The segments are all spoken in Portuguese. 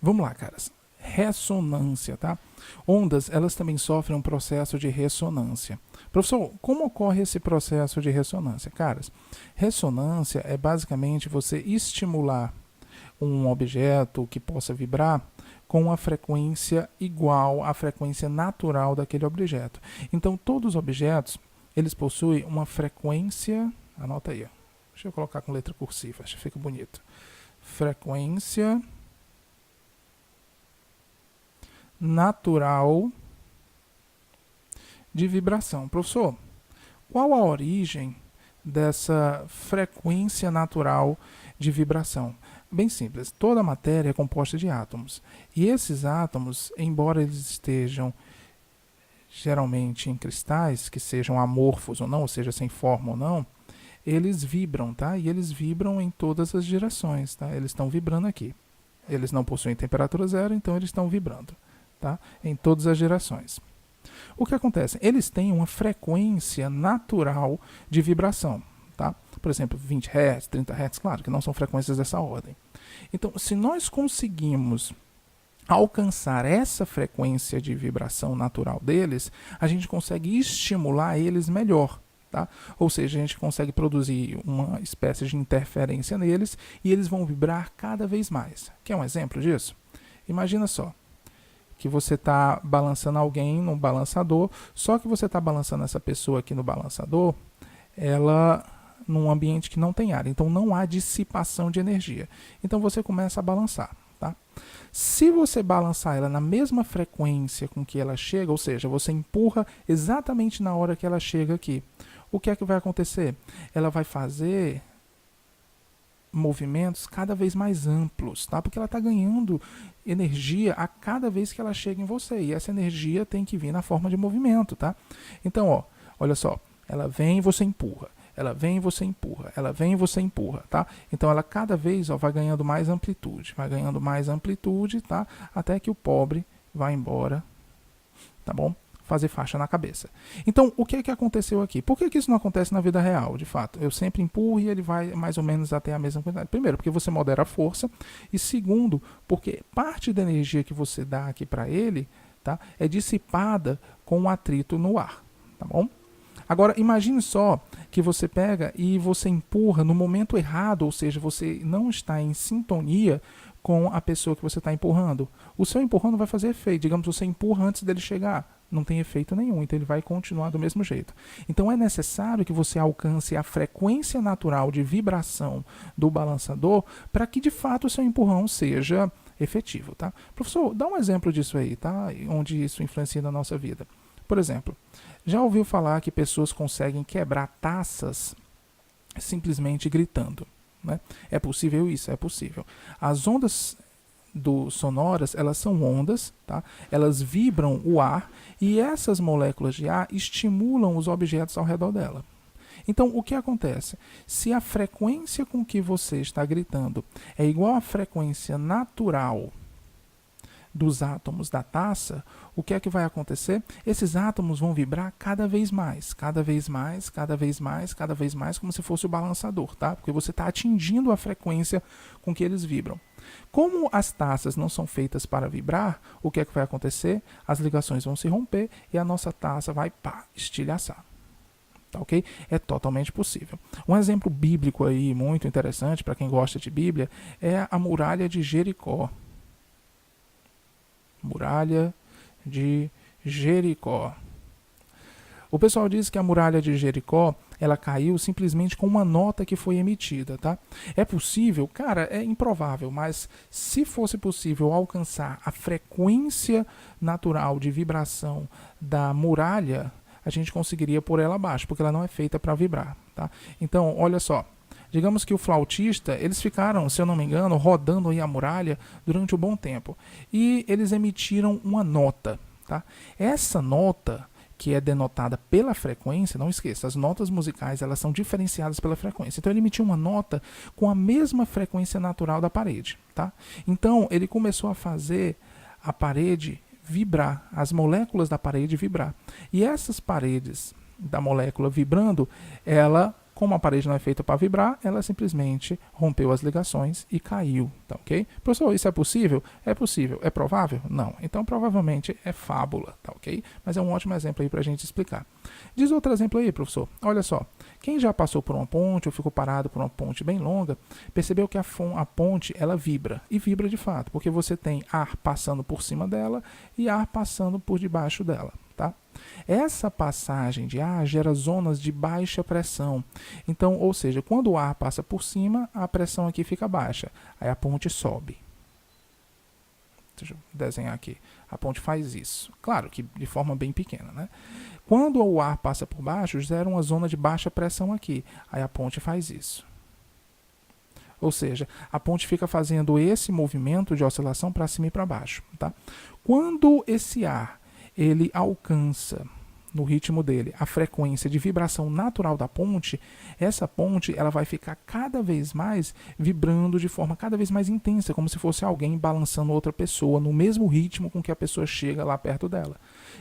Vamos lá, caras. Ressonância, tá? Ondas, elas também sofrem um processo de ressonância. Professor, como ocorre esse processo de ressonância? Caras, ressonância é basicamente você estimular um objeto que possa vibrar com uma frequência igual à frequência natural daquele objeto. Então, todos os objetos, eles possuem uma frequência, anota aí, ó. Deixa eu colocar com letra cursiva, acho que fica bonito. Frequência natural de vibração. Professor, qual a origem dessa frequência natural de vibração? Bem simples, toda matéria é composta de átomos. E esses átomos, embora eles estejam geralmente em cristais, que sejam amorfos ou não, ou seja, sem forma ou não, eles vibram, tá? E eles vibram em todas as direções, tá? Eles estão vibrando aqui. Eles não possuem temperatura zero, então eles estão vibrando, tá? Em todas as direções. O que acontece? Eles têm uma frequência natural de vibração, tá? Por exemplo, 20 Hz, 30 Hz, claro que não são frequências dessa ordem. Então, se nós conseguimos alcançar essa frequência de vibração natural deles, a gente consegue estimular eles melhor, tá? Ou seja, a gente consegue produzir uma espécie de interferência neles e eles vão vibrar cada vez mais. Quer um exemplo disso? Imagina só que você está balançando alguém num balançador, só que você está balançando essa pessoa aqui no balançador, ela num ambiente que não tem ar, então não há dissipação de energia. Então você começa a balançar, tá? Se você balançar ela na mesma frequência com que ela chega, ou seja, você empurra exatamente na hora que ela chega aqui, o que é que vai acontecer? Ela vai fazer movimentos cada vez mais amplos, tá? Porque ela está ganhando energia a cada vez que ela chega em você, e essa energia tem que vir na forma de movimento, tá? Então, ó, olha só, ela vem e você empurra, ela vem e você empurra, ela vem e você empurra, tá? Então ela cada vez, ó, vai ganhando mais amplitude, tá? Até que o pobre vai embora, tá bom? Fazer faixa na cabeça. Então, o que é que aconteceu aqui? Por que isso não acontece na vida real, de fato? Eu sempre empurro e ele vai mais ou menos até a mesma quantidade. Primeiro, porque você modera a força, e segundo, porque parte da energia que você dá aqui para ele, tá, é dissipada com o atrito no ar, tá bom? Agora, imagine só que você pega e você empurra no momento errado, ou seja, você não está em sintonia com a pessoa que você está empurrando. O seu empurrão não vai fazer efeito. Digamos, você empurra antes dele chegar. Não tem efeito nenhum, então ele vai continuar do mesmo jeito. Então é necessário que você alcance a frequência natural de vibração do balançador para que de fato o seu empurrão seja efetivo, tá? Professor, dá um exemplo disso aí, tá? Onde isso influencia na nossa vida. Por exemplo, já ouviu falar que pessoas conseguem quebrar taças simplesmente gritando, né? É possível isso? É possível. As ondas sonoras, elas são ondas, tá? Elas vibram o ar e essas moléculas de ar estimulam os objetos ao redor dela. Então, o que acontece? Se a frequência com que você está gritando é igual à frequência natural dos átomos da taça, o que é que vai acontecer? Esses átomos vão vibrar cada vez mais, cada vez mais, cada vez mais, cada vez mais, como se fosse o balançador, tá? Porque você está atingindo a frequência com que eles vibram. Como as taças não são feitas para vibrar, o que é que vai acontecer? As ligações vão se romper e a nossa taça vai, estilhaçar. Tá, ok? É totalmente possível. Um exemplo bíblico aí muito interessante para quem gosta de Bíblia é a muralha de Jericó. Muralha de Jericó. O pessoal diz que a muralha de Jericó, ela caiu simplesmente com uma nota que foi emitida, tá? É possível? Cara, é improvável, mas se fosse possível alcançar a frequência natural de vibração da muralha, a gente conseguiria pôr ela abaixo, porque ela não é feita para vibrar, tá? Então, olha só. Digamos que o flautista, eles ficaram, se eu não me engano, rodando aí a muralha durante um bom tempo. E eles emitiram uma nota, tá? Essa nota, que é denotada pela frequência, não esqueça, as notas musicais, elas são diferenciadas pela frequência. Então ele emitiu uma nota com a mesma frequência natural da parede, tá? Então ele começou a fazer a parede vibrar, as moléculas da parede vibrar. E essas paredes da molécula vibrando, ela Como a parede não é feita para vibrar, ela simplesmente rompeu as ligações e caiu, tá ok? Professor, isso é possível? É possível. É provável? Não. Então, provavelmente é fábula, tá ok? Mas é um ótimo exemplo aí para a gente explicar. Diz outro exemplo aí, professor. Olha só. Quem já passou por uma ponte ou ficou parado por uma ponte bem longa, percebeu que a ponte, ela vibra. E vibra de fato, porque você tem ar passando por cima dela e ar passando por debaixo dela, tá? Essa passagem de ar gera zonas de baixa pressão. Então, ou seja, quando o ar passa por cima, a pressão aqui fica baixa. Aí a ponte sobe. Deixa eu desenhar aqui. A ponte faz isso. Claro que de forma bem pequena, né? Quando o ar passa por baixo, gera uma zona de baixa pressão aqui. Aí a ponte faz isso. Ou seja, a ponte fica fazendo esse movimento de oscilação para cima e para baixo, tá? Quando esse ar ele alcança no ritmo dele a frequência de vibração natural da ponte, essa ponte ela vai ficar cada vez mais vibrando de forma cada vez mais intensa, como se fosse alguém balançando outra pessoa no mesmo ritmo com que a pessoa chega lá perto dela.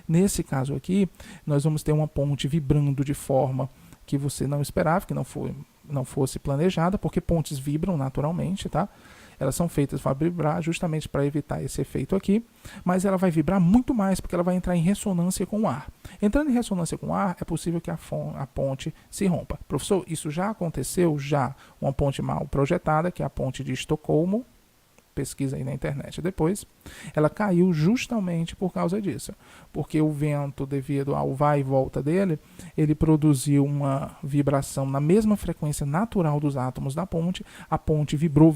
Nesse caso aqui, nós vamos ter uma ponte vibrando de forma que você não esperava, que não fosse planejada, porque pontes vibram naturalmente, tá? Elas são feitas para vibrar justamente para evitar esse efeito aqui, mas ela vai vibrar muito mais porque ela vai entrar em ressonância com o ar. Entrando em ressonância com o ar, é possível que a ponte se rompa. Professor, isso já aconteceu? Já. Uma ponte mal projetada, que é a ponte de Estocolmo, pesquisa aí na internet depois, ela caiu justamente por causa disso, porque o vento, devido ao vai e volta dele, ele produziu uma vibração na mesma frequência natural dos átomos da ponte, a ponte vibrou,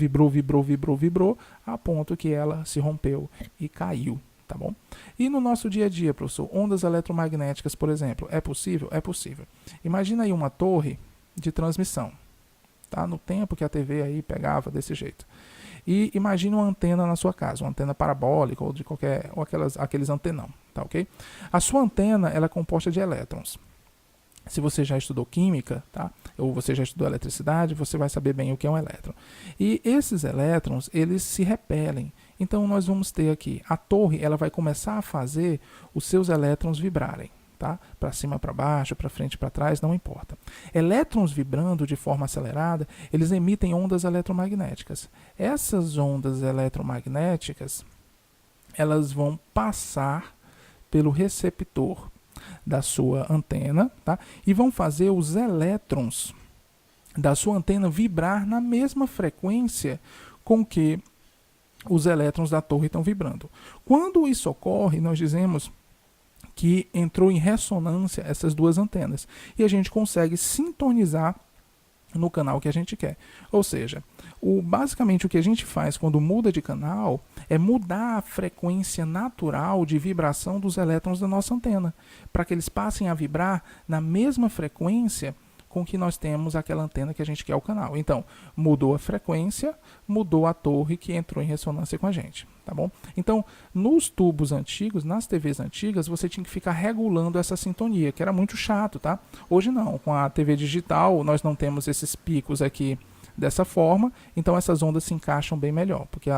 a ponto que ela se rompeu e caiu, tá bom? E no nosso dia a dia, professor, ondas eletromagnéticas, por exemplo, é possível? É possível. Imagina aí uma torre de transmissão, tá? No tempo que a TV aí pegava desse jeito. E imagine uma antena na sua casa, uma antena parabólica ou de qualquer, ou aqueles antenão, tá ok? A sua antena ela é composta de elétrons. Se você já estudou química, tá? Ou você já estudou eletricidade, você vai saber bem o que é um elétron. E esses elétrons, eles se repelem. Então nós vamos ter aqui, a torre, ela vai começar a fazer os seus elétrons vibrarem. Tá? Para cima, para baixo, para frente, para trás, não importa. Elétrons vibrando de forma acelerada, eles emitem ondas eletromagnéticas. Essas ondas eletromagnéticas, elas vão passar pelo receptor da sua antena, tá? E vão fazer os elétrons da sua antena vibrar na mesma frequência com que os elétrons da torre estão vibrando. Quando isso ocorre, nós dizemos que entrou em ressonância essas duas antenas. E a gente consegue sintonizar no canal que a gente quer. Ou seja, basicamente o que a gente faz quando muda de canal é mudar a frequência natural de vibração dos elétrons da nossa antena, para que eles passem a vibrar na mesma frequência com que nós temos aquela antena que a gente quer o canal. Então, mudou a frequência, mudou a torre que entrou em ressonância com a gente, tá bom? Então, nos tubos antigos, nas TVs antigas, você tinha que ficar regulando essa sintonia, que era muito chato, tá? Hoje não, com a TV digital, nós não temos esses picos aqui dessa forma, então essas ondas se encaixam bem melhor, porque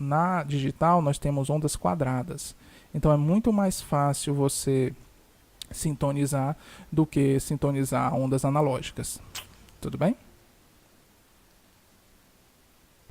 na digital nós temos ondas quadradas. Então, é muito mais fácil você sintonizar do que sintonizar ondas analógicas. Tudo bem?